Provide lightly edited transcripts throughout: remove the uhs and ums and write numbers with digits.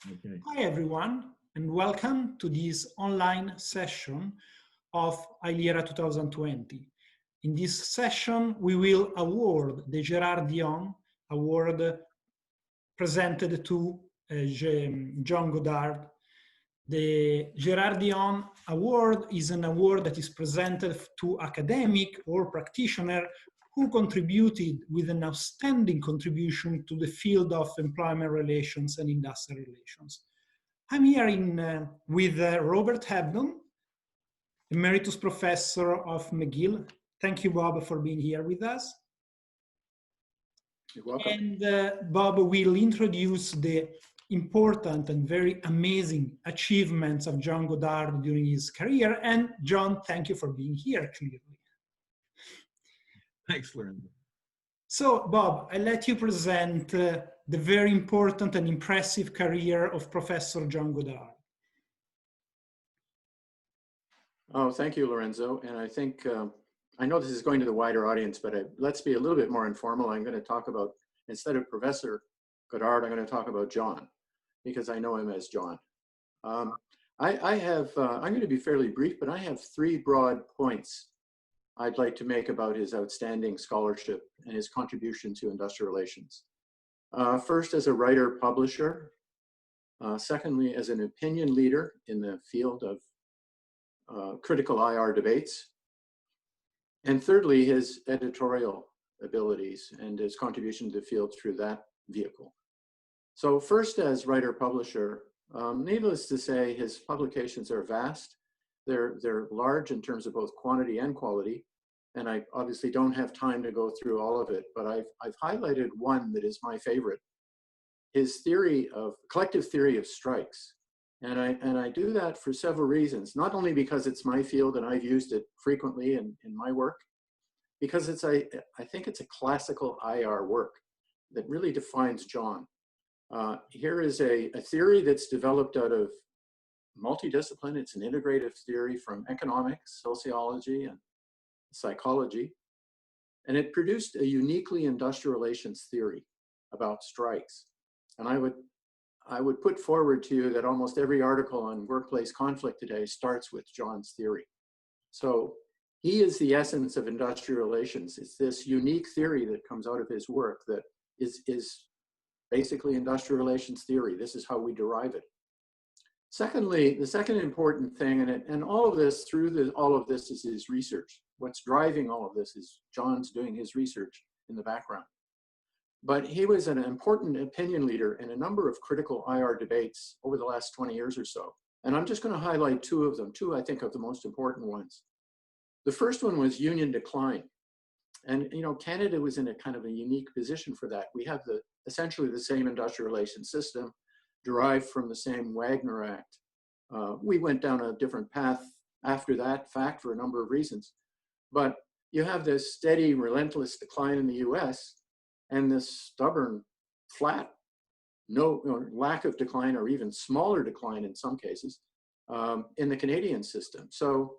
Okay. Hi everyone, and welcome to this online session of ILERA 2020. In this session, we will award the Gérard Dion Award presented to John Godard. The Gérard Dion Award is an award that is presented to academic or practitioner who contributed with an outstanding contribution to the field of employment relations and industrial relations. I'm here with Robert Hebdon, Emeritus Professor of McGill. Thank you, Bob, for being here with us. You're welcome. And Bob will introduce the important and very amazing achievements of John Godard during his career. And John, thank you for being here, clearly. Thanks, Lorenzo. So, Bob, I let you present the very important and impressive career of Professor John Godard. Oh, thank you, Lorenzo. And I think, I know this is going to the wider audience, but let's be a little bit more informal. I'm going to talk about, instead of Professor Godard, I'm going to talk about John, because I know him as John. I'm going to be fairly brief, but I have three broad points I'd like to make about his outstanding scholarship and his contribution to industrial relations. First, as a writer publisher. Secondly, as an opinion leader in the field of critical IR debates. And thirdly, his editorial abilities and his contribution to the field through that vehicle. So first, as writer-publisher, needless to say, his publications are vast. They're large in terms of both quantity and quality, and I obviously don't have time to go through all of it, but I've highlighted one that is my favorite, his collective theory of strikes. And I do that for several reasons, not only because it's my field and I've used it frequently in my work, because I think it's a classical IR work that really defines John. Here is a theory that's developed out of multidiscipline. It's an integrative theory from economics, sociology, and psychology. And it produced a uniquely industrial relations theory about strikes. And I would put forward to you that almost every article on workplace conflict today starts with John's theory. So he is the essence of industrial relations. It's this unique theory that comes out of his work that is basically industrial relations theory. This is how we derive it. Secondly, the second important thing, and all of this, all of this is his research. What's driving all of this is John's doing his research in the background. But he was an important opinion leader in a number of critical IR debates over the last 20 years or so. And I'm just going to highlight two of them, two I think of the most important ones. The first one was union decline. And Canada was in a kind of a unique position for that. We have essentially the same industrial relations system derived from the same Wagner Act. We went down a different path after that fact for a number of reasons. But you have this steady, relentless decline in the US and this stubborn, flat, lack of decline or even smaller decline in some cases in the Canadian system. So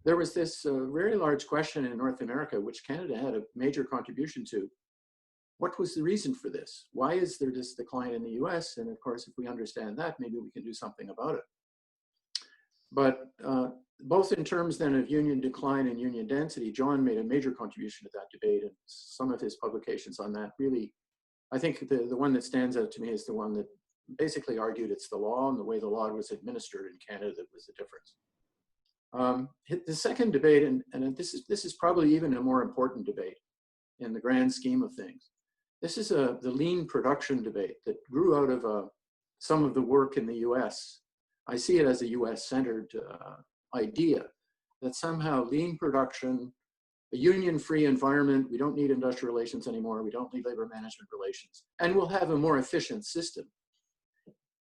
there was this very large question in North America, which Canada had a major contribution to. What was the reason for this? Why is there this decline in the US? And of course, if we understand that, maybe we can do something about it. But both in terms then of union decline and union density, John made a major contribution to that debate, and some of his publications on that really, I think the one that stands out to me is the one that basically argued it's the law and the way the law was administered in Canada that was the difference. The second debate, and this is probably even a more important debate in the grand scheme of things. This is the lean production debate that grew out of some of the work in the US. I see it as a US-centered idea that somehow lean production, a union-free environment, we don't need industrial relations anymore, we don't need labor management relations, and we'll have a more efficient system.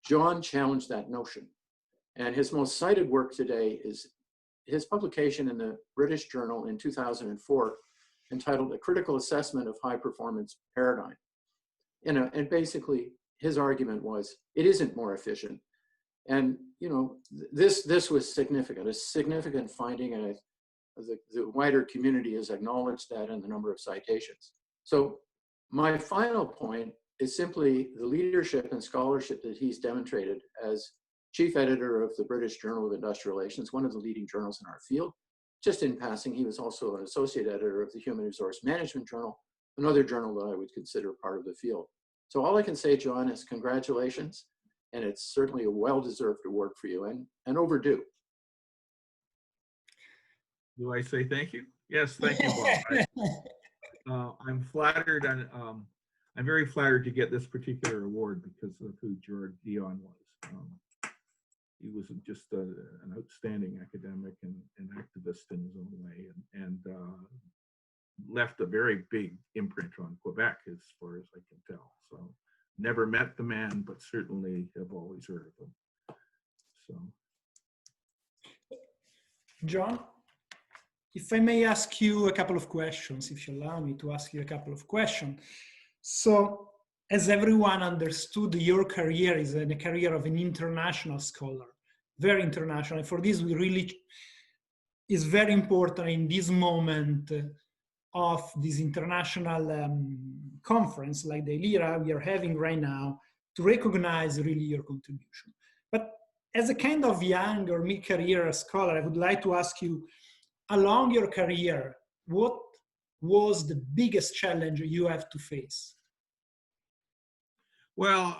John challenged that notion. And his most cited work today is his publication in the British Journal in 2004, entitled A Critical Assessment of High Performance Paradigm. And basically, his argument was, it isn't more efficient. And this was significant, a significant finding, and the wider community has acknowledged that in the number of citations. So my final point is simply the leadership and scholarship that he's demonstrated as chief editor of the British Journal of Industrial Relations, one of the leading journals in our field. Just in passing, he was also an associate editor of the Human Resource Management Journal, another journal that I would consider part of the field. So all I can say, John, is congratulations, and it's certainly a well-deserved award for you, and overdue. Do I say thank you? Yes, thank you, Bob. I'm flattered, and I'm very flattered to get this particular award because of who Gérard Dion was. He was just an outstanding academic and activist in his own way, and left a very big imprint on Quebec as far as I can tell. So never met the man, but certainly have always heard of him. So, John, if I may ask you a couple of questions, if you allow me to ask you a couple of questions. So, as everyone understood, your career is a career of an international scholar, very international. And for this, is very important in this moment of this international conference like the ILERA we are having right now to recognize really your contribution. But as a kind of young or mid-career scholar, I would like to ask you, along your career, what was the biggest challenge you have to face? well,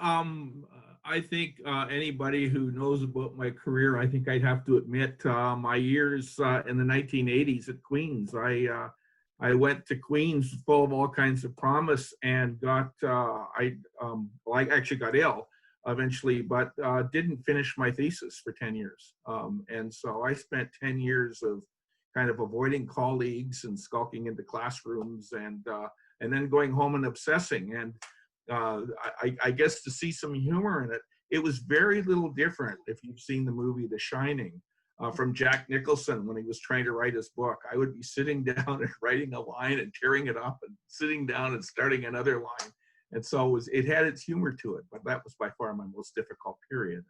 I think anybody who knows about my career, I think I'd have to admit my years in the 1980s at Queen's. I went to Queen's full of all kinds of promise and got, I actually got ill eventually, but didn't finish my thesis for 10 years. And so I spent 10 years of kind of avoiding colleagues and skulking into classrooms and then going home and obsessing. And I guess to see some humor in it, it was very little different if you've seen the movie The Shining from Jack Nicholson when he was trying to write his book. I would be sitting down and writing a line and tearing it up and sitting down and starting another line. And so it had its humor to it, but that was by far my most difficult period.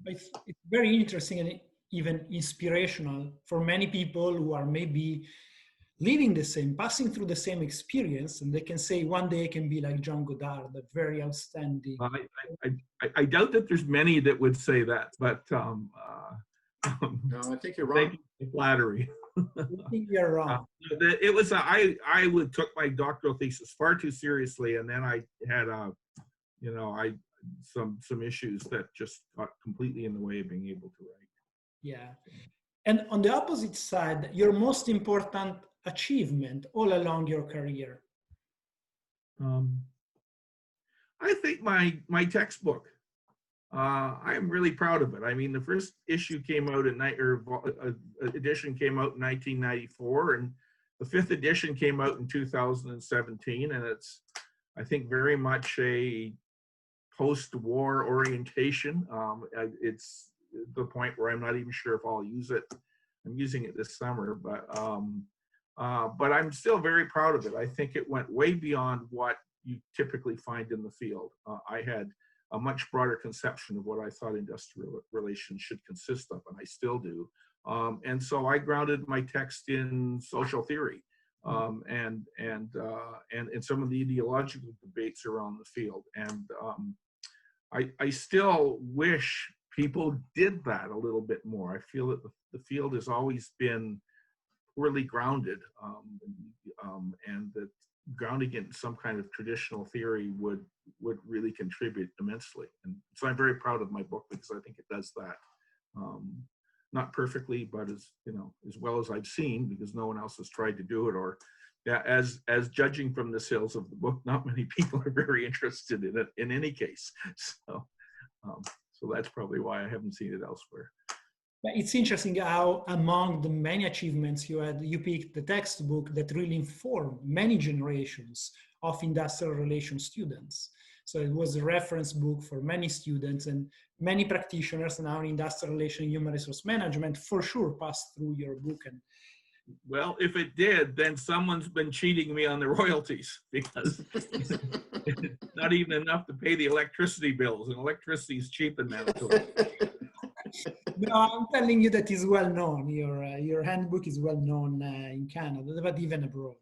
It's very interesting and even inspirational for many people who are maybe living the same, passing through the same experience, and they can say one day I can be like John Godard, a very outstanding. I doubt that there's many that would say that, but no, I think you're wrong. Thank you for flattery. I think you're wrong. It was I took my doctoral thesis far too seriously, and then I had some issues that just got completely in the way of being able to write. Yeah, and on the opposite side, your most important achievement all along your career? I think my textbook. I am really proud of it. I mean, the first issue came out edition came out in 1994, and the 5th edition came out in 2017, and it's, I think, very much a post-war orientation. It's the point where I'm not even sure if I'll use it. I'm using it this summer, but I'm still very proud of it. I think it went way beyond what you typically find in the field. I had a much broader conception of what I thought industrial relations should consist of, and I still do. And so I grounded my text in social theory and some of the ideological debates around the field. And I still wish people did that a little bit more. I feel that the field has always been poorly grounded, and that grounding it in some kind of traditional theory would really contribute immensely. And so I'm very proud of my book because I think it does that. Not perfectly, but as well as I've seen, because no one else has tried to do it, or as judging from the sales of the book, not many people are very interested in it in any case. So that's probably why I haven't seen it elsewhere. It's interesting how among the many achievements you picked the textbook that really informed many generations of industrial relations students. So it was a reference book for many students, and many practitioners now in industrial relations and human resource management for sure passed through your book. And well, if it did, then someone's been cheating me on the royalties, because it's not even enough to pay the electricity bills, and electricity is cheap in Manitoba. No, I'm telling you that is well known. Your handbook is well known in Canada, but even abroad.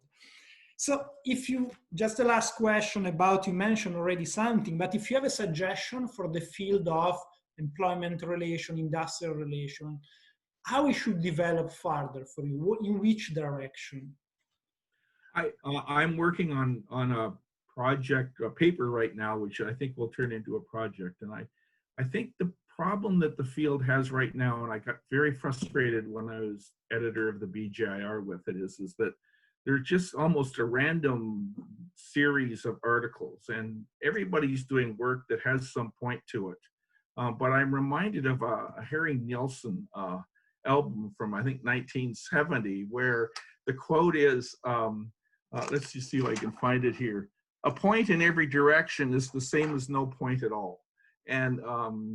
So if you, just the last question about, you mentioned already something, but if you have a suggestion for the field of employment relation, industrial relation, how we should develop further for you, in which direction? I'm working on a project, a paper right now, which I think will turn into a project. And I think the problem that the field has right now, and I got very frustrated when I was editor of the BJIR with it, is that there's just almost a random series of articles, and everybody's doing work that has some point to it. But I'm reminded of a Harry Nilsson album from, I think, 1970, where the quote is, let's just see if I can find it here. A point in every direction is the same as no point at all. And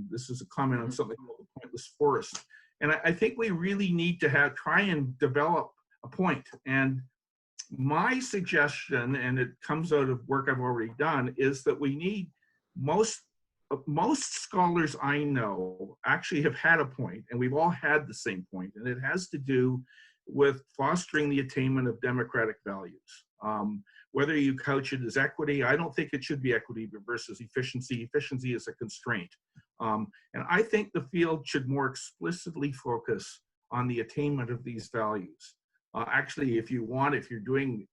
this is a comment on something called the pointless forest. And I think we really need to try and develop a point. And my suggestion, and it comes out of work I've already done, is that we need, most scholars I know actually have had a point, and we've all had the same point, and it has to do with fostering the attainment of democratic values. Whether you couch it as equity, I don't think it should be equity versus efficiency. Efficiency is a constraint. And I think the field should more explicitly focus on the attainment of these values. Actually, if you're doing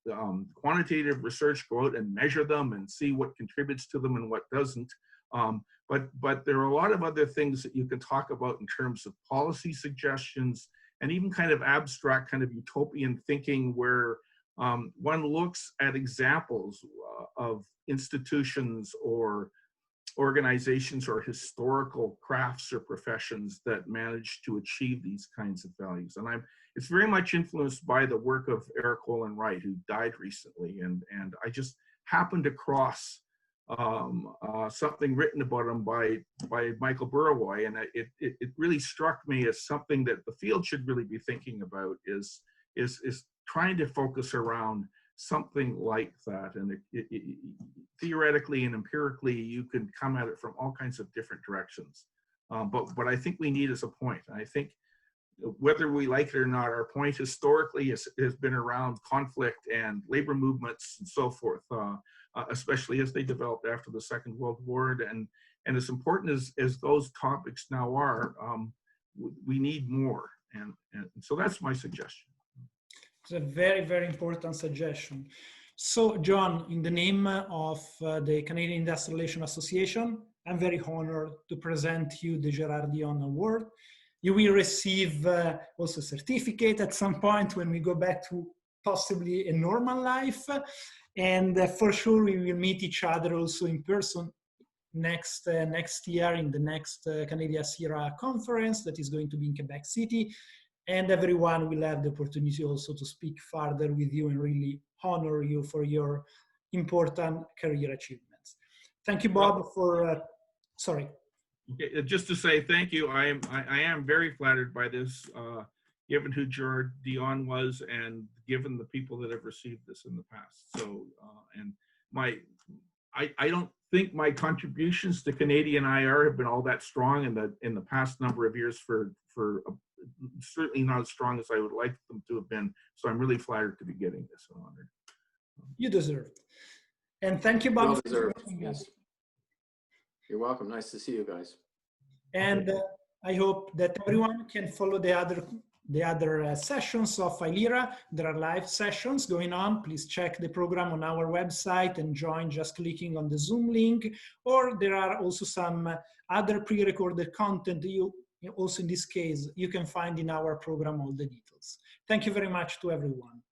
quantitative research, go out and measure them and see what contributes to them and what doesn't. But there are a lot of other things that you can talk about in terms of policy suggestions and even kind of abstract, kind of utopian thinking, where one looks at examples of institutions or organizations or historical crafts or professions that manage to achieve these kinds of values. And it's very much influenced by the work of Eric Olin Wright, who died recently. And I just happened across something written about him by Michael Burawoy, and it really struck me as something that the field should really be thinking about, is trying to focus around something like that. And theoretically and empirically, you can come at it from all kinds of different directions. But what I think we need is a point. And I think whether we like it or not, our point historically has been around conflict and labor movements and so forth, especially as they developed after the Second World War. And as important as those topics now are, we need more. And so that's my suggestion. It's a very, very important suggestion. So, John, in the name of the Canadian Industrial Relations Association, I'm very honored to present you the Gérard Dion Award. You will receive also a certificate at some point when we go back to possibly a normal life. And for sure, we will meet each other also in person next year in the next Canadian CIRA conference that is going to be in Quebec City. And everyone will have the opportunity also to speak further with you and really honor you for your important career achievements. Thank you, Bob, for, sorry. Okay, just to say thank you. I am very flattered by this, given who Gérard Dion was and given the people that have received this in the past. So, and I don't think my contributions to Canadian IR have been all that strong in the past number of years, for certainly not as strong as I would like them to have been. So I'm really flattered to be getting this. I'm honored. You deserve it. And thank you, Bob. Well deserved, yes. You're welcome. Nice to see you guys. And I hope that everyone can follow the other sessions of ILERA. There are live sessions going on. Please check the program on our website and join just clicking on the Zoom link. Or there are also some other pre-recorded content you also in this case, you can find in our program all the details. Thank you very much to everyone.